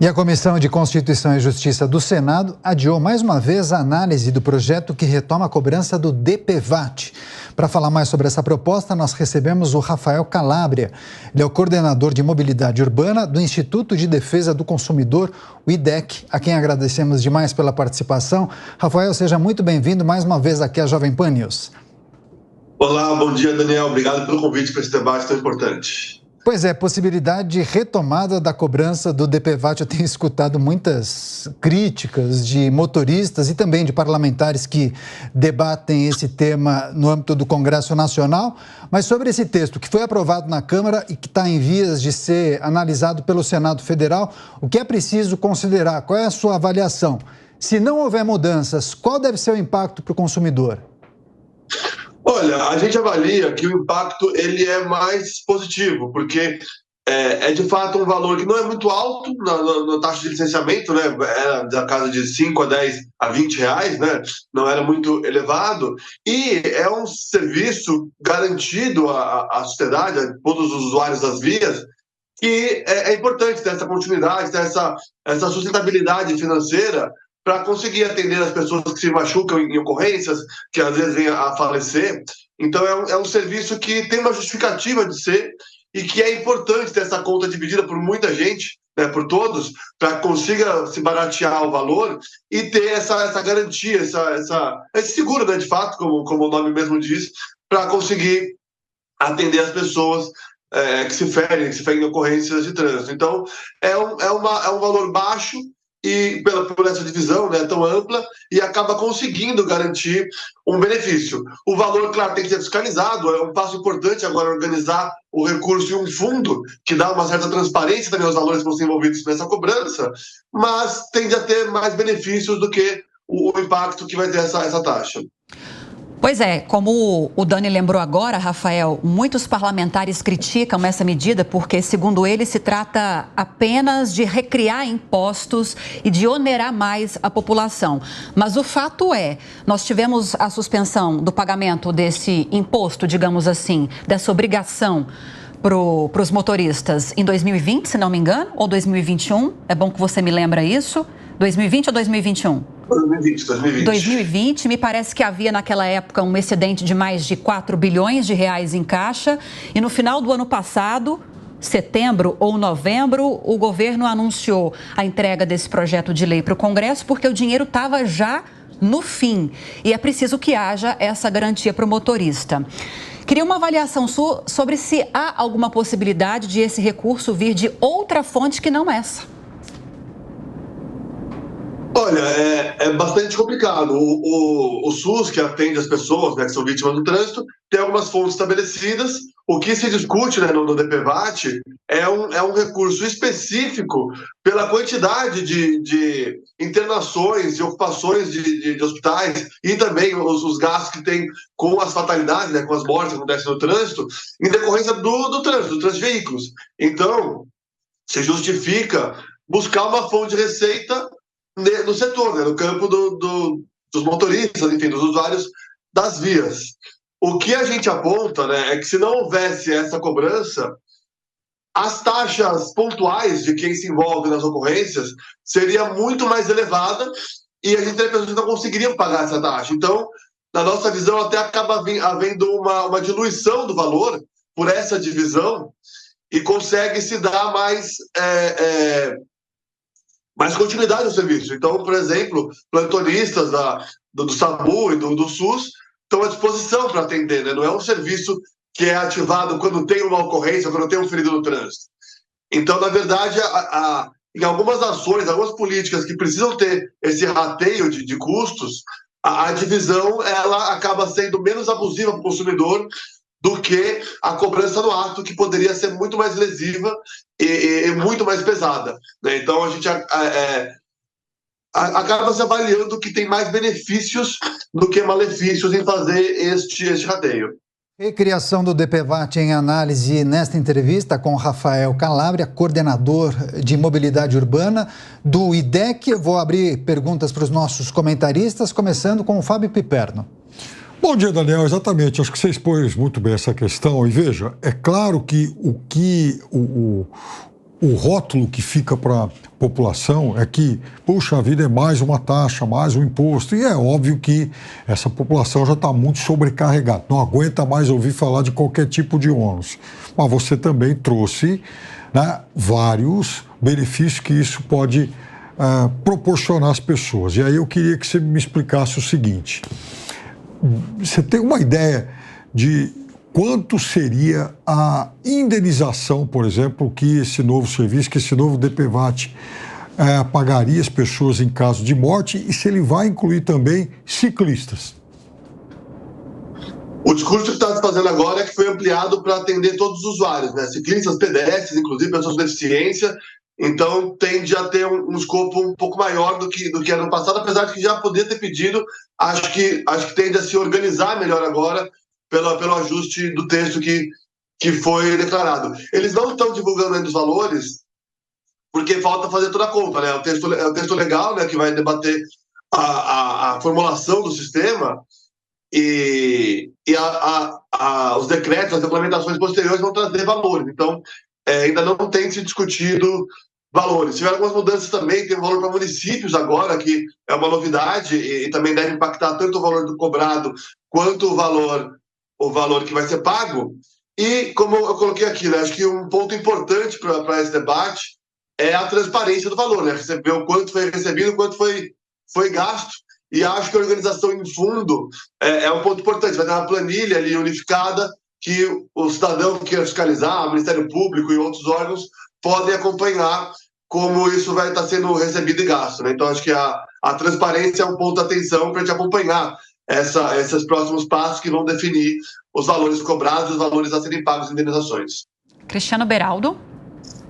E a Comissão de Constituição e Justiça do Senado adiou mais uma vez a análise do projeto que retoma a cobrança do DPVAT. Para falar mais sobre essa proposta, nós recebemos o Rafael Calabria. Ele é o coordenador de mobilidade urbana do Instituto de Defesa do Consumidor, o IDEC, a quem agradecemos demais pela participação. Rafael, seja muito bem-vindo mais uma vez aqui à Jovem Pan News. Olá, bom dia, Daniel. Obrigado pelo convite para esse debate tão importante. Pois é, possibilidade de retomada da cobrança do DPVAT. Eu tenho escutado muitas críticas de motoristas e também de parlamentares que debatem esse tema no âmbito do Congresso Nacional. Mas sobre esse texto que foi aprovado na Câmara e que está em vias de ser analisado pelo Senado Federal, o que é preciso considerar? Qual é a sua avaliação? Se não houver mudanças, qual deve ser o impacto para o consumidor? Olha, a gente avalia que o impacto ele é mais positivo, porque é de fato um valor que não é muito alto na taxa de licenciamento, né? Era da casa de 5 a 10 a 20 reais, né? Não era muito elevado, e é um serviço garantido à sociedade, a todos os usuários das vias, que é importante ter essa continuidade, ter essa sustentabilidade financeira para conseguir atender as pessoas que se machucam em ocorrências, que às vezes vêm a falecer. Então, é um serviço que tem uma justificativa de ser e que é importante ter essa conta dividida por muita gente, né, por todos, para que consiga se baratear o valor e ter essa garantia, esse seguro, né, de fato, como o nome mesmo diz, para conseguir atender as pessoas que se ferem em ocorrências de trânsito. Então, é um valor baixo, e por essa divisão, né, tão ampla, e acaba conseguindo garantir um benefício. O valor, claro, tem que ser fiscalizado, é um passo importante agora organizar o recurso em um fundo que dá uma certa transparência também aos valores que vão ser envolvidos nessa cobrança, mas tende a ter mais benefícios do que o impacto que vai ter essa taxa. Pois é, como o Dani lembrou agora, Rafael, muitos parlamentares criticam essa medida porque, segundo ele, se trata apenas de recriar impostos e de onerar mais a população. Mas o fato é, nós tivemos a suspensão do pagamento desse imposto, digamos assim, dessa obrigação para os motoristas em 2020, se não me engano, ou 2021. É bom que você me lembra isso. 2020 ou 2021? 2020. Me parece que havia naquela época um excedente de mais de 4 bilhões de reais em caixa e no final do ano passado, setembro ou novembro, o governo anunciou a entrega desse projeto de lei para o Congresso porque o dinheiro estava já no fim e é preciso que haja essa garantia para o motorista. Queria uma avaliação sua sobre se há alguma possibilidade de esse recurso vir de outra fonte que não essa. Olha, é bastante complicado. O SUS, que atende as pessoas, né, que são vítimas do trânsito, tem algumas fontes estabelecidas. O que se discute, né, no DPVAT é um recurso específico pela quantidade de internações e ocupações de hospitais e também os gastos que tem com as fatalidades, né, com as mortes que acontecem no trânsito, em decorrência do trânsito de veículos. Então, se justifica buscar uma fonte de receita no setor, né, no campo dos motoristas, enfim, dos usuários das vias. O que a gente aponta, né, é que se não houvesse essa cobrança, as taxas pontuais de quem se envolve nas ocorrências seria muito mais elevada e a gente teria pessoas que não conseguiriam pagar essa taxa. Então, na nossa visão, até acaba havendo uma diluição do valor por essa divisão e consegue se dar mais continuidade ao serviço. Então, por exemplo, plantonistas do SAMU e do SUS estão à disposição para atender, né? Não é um serviço que é ativado quando tem uma ocorrência, quando tem um ferido no trânsito. Então, na verdade, em algumas ações, algumas políticas que precisam ter esse rateio de custos, a divisão ela acaba sendo menos abusiva para o consumidor do que a cobrança no ato, que poderia ser muito mais lesiva e muito mais pesada, né? Então, a gente acaba se avaliando que tem mais benefícios do que malefícios em fazer este rateio. Recriação do DPVAT em análise nesta entrevista com Rafael Calabria, coordenador de mobilidade urbana do IDEC. Eu vou abrir perguntas para os nossos comentaristas, começando com o Fábio Piperno. Bom dia, Daniel. Exatamente, acho que você expôs muito bem essa questão. E veja, é claro que o rótulo que fica para a população é que, puxa, a vida é mais uma taxa, mais um imposto. E é óbvio que essa população já está muito sobrecarregada, não aguenta mais ouvir falar de qualquer tipo de ônus. Mas você também trouxe, né, vários benefícios que isso pode proporcionar às pessoas. E aí eu queria que você me explicasse o seguinte: você tem uma ideia de quanto seria a indenização, por exemplo, que esse novo serviço, que esse novo DPVAT pagaria as pessoas em caso de morte, e se ele vai incluir também ciclistas? O discurso que está se fazendo agora é que foi ampliado para atender todos os usuários, né? Ciclistas, pedestres, inclusive pessoas com deficiência. Então tende a ter um escopo um pouco maior do que era no passado, apesar de que já poder ter pedido. Acho que tende a se organizar melhor agora pelo ajuste do texto que foi declarado. Eles não estão divulgando ainda os valores, porque falta fazer toda a conta, né? É o texto legal, né, que vai debater a formulação do sistema, e os decretos, as regulamentações posteriores vão trazer valores. Então, ainda não tem se discutido valores. Tiveram algumas mudanças também, tem um valor para municípios agora, que é uma novidade, e também deve impactar tanto o valor do cobrado quanto o valor que vai ser pago. E, como eu coloquei aqui, né, acho que um ponto importante para esse debate é a transparência do valor, né? Receber o quanto foi recebido, o quanto foi gasto. E acho que a organização em fundo é um ponto importante. Vai ter uma planilha ali unificada que o cidadão que queira fiscalizar, o Ministério Público e outros órgãos podem acompanhar como isso vai estar sendo recebido e gasto, né? Então, acho que a transparência é um ponto de atenção para a gente acompanhar esses próximos passos que vão definir os valores cobrados e os valores a serem pagos em indenizações. Cristiano Beraldo.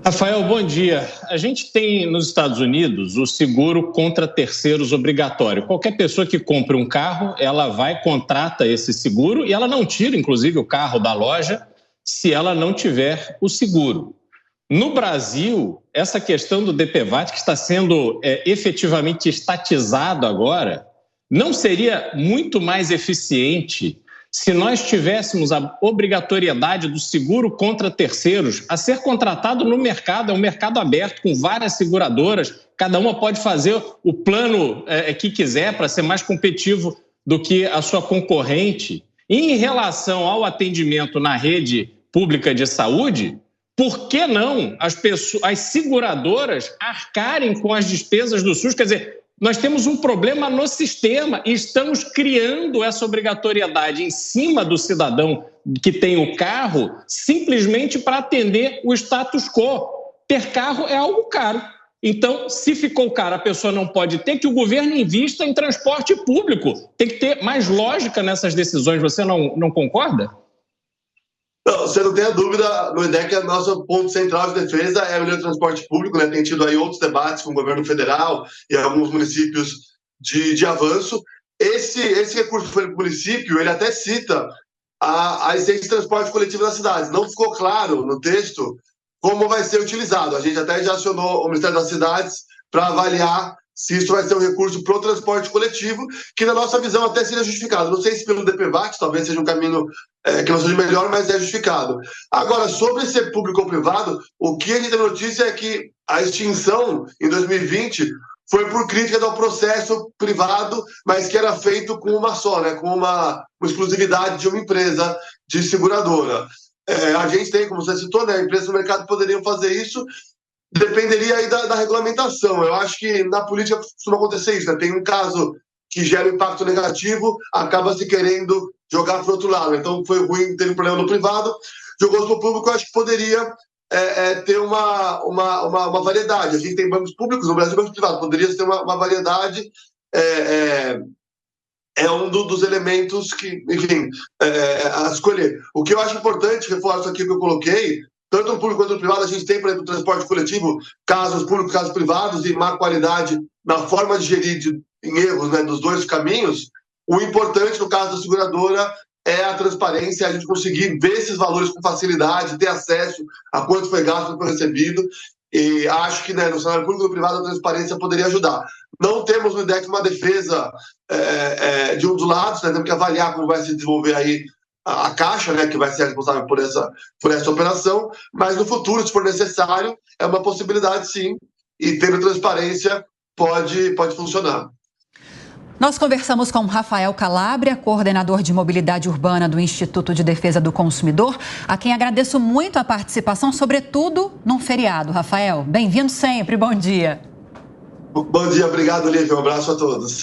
Rafael, bom dia. A gente tem nos Estados Unidos o seguro contra terceiros obrigatório. Qualquer pessoa que compre um carro, ela vai, contrata esse seguro e ela não tira, inclusive, o carro da loja se ela não tiver o seguro. No Brasil, essa questão do DPVAT, que está sendo efetivamente estatizado agora, não seria muito mais eficiente se nós tivéssemos a obrigatoriedade do seguro contra terceiros a ser contratado no mercado? É um mercado aberto com várias seguradoras, cada uma pode fazer o plano que quiser para ser mais competitivo do que a sua concorrente. E em relação ao atendimento na rede pública de saúde, por que não as seguradoras arcarem com as despesas do SUS? Quer dizer, nós temos um problema no sistema e estamos criando essa obrigatoriedade em cima do cidadão que tem o carro simplesmente para atender o status quo. Ter carro é algo caro. Então, se ficou caro, a pessoa não pode ter, que o governo invista em transporte público. Tem que ter mais lógica nessas decisões. Você não concorda? Não, você não tem a dúvida, no IDEC, o nosso ponto central de defesa é o melhor transporte público, né? Tem tido aí outros debates com o governo federal e alguns municípios de avanço. Esse recurso que foi para o município, ele até cita a existência de transporte coletivo nas cidades. Não ficou claro no texto como vai ser utilizado. A gente até já acionou o Ministério das Cidades para avaliar se isso vai ser um recurso para o transporte coletivo, que na nossa visão até seria justificado. Não sei se pelo DPVAT, talvez seja um caminho que não seja melhor, mas é justificado. Agora, sobre ser público ou privado, o que a gente tem notícia é que a extinção em 2020 foi por crítica ao processo privado, mas que era feito com uma só, né, com uma exclusividade de uma empresa de seguradora. A gente tem, como você citou, né, empresas no mercado poderiam fazer isso. Dependeria aí da regulamentação. Eu acho que na política costuma acontecer isso, né? Tem um caso que gera um impacto negativo, acaba se querendo jogar para o outro lado. Então foi ruim, teve um problema no privado, jogou para o público. Eu acho que poderia ter uma variedade. A gente tem bancos públicos, no Brasil bancos privados, poderia ter uma variedade. É um dos elementos que, enfim, a escolher. O que eu acho importante, reforço aqui que eu coloquei, tanto no público quanto no privado, a gente tem, por exemplo, no transporte coletivo, casos públicos, casos privados, e má qualidade na forma de gerir em erros, né, dos dois caminhos. O importante, no caso da seguradora, é a transparência, a gente conseguir ver esses valores com facilidade, ter acesso a quanto foi gasto, quanto foi recebido. E acho que, né, no cenário público e no privado a transparência poderia ajudar. Não temos no IDEC uma defesa de um dos lados, né, temos que avaliar como vai se desenvolver aí a Caixa, né, que vai ser responsável por essa operação, mas no futuro, se for necessário, é uma possibilidade sim, e tendo transparência pode funcionar. Nós conversamos com Rafael Calabria, coordenador de mobilidade urbana do Instituto de Defesa do Consumidor, a quem agradeço muito a participação, sobretudo num feriado. Rafael, bem-vindo sempre, bom dia. Bom dia, obrigado, Lívia, um abraço a todos.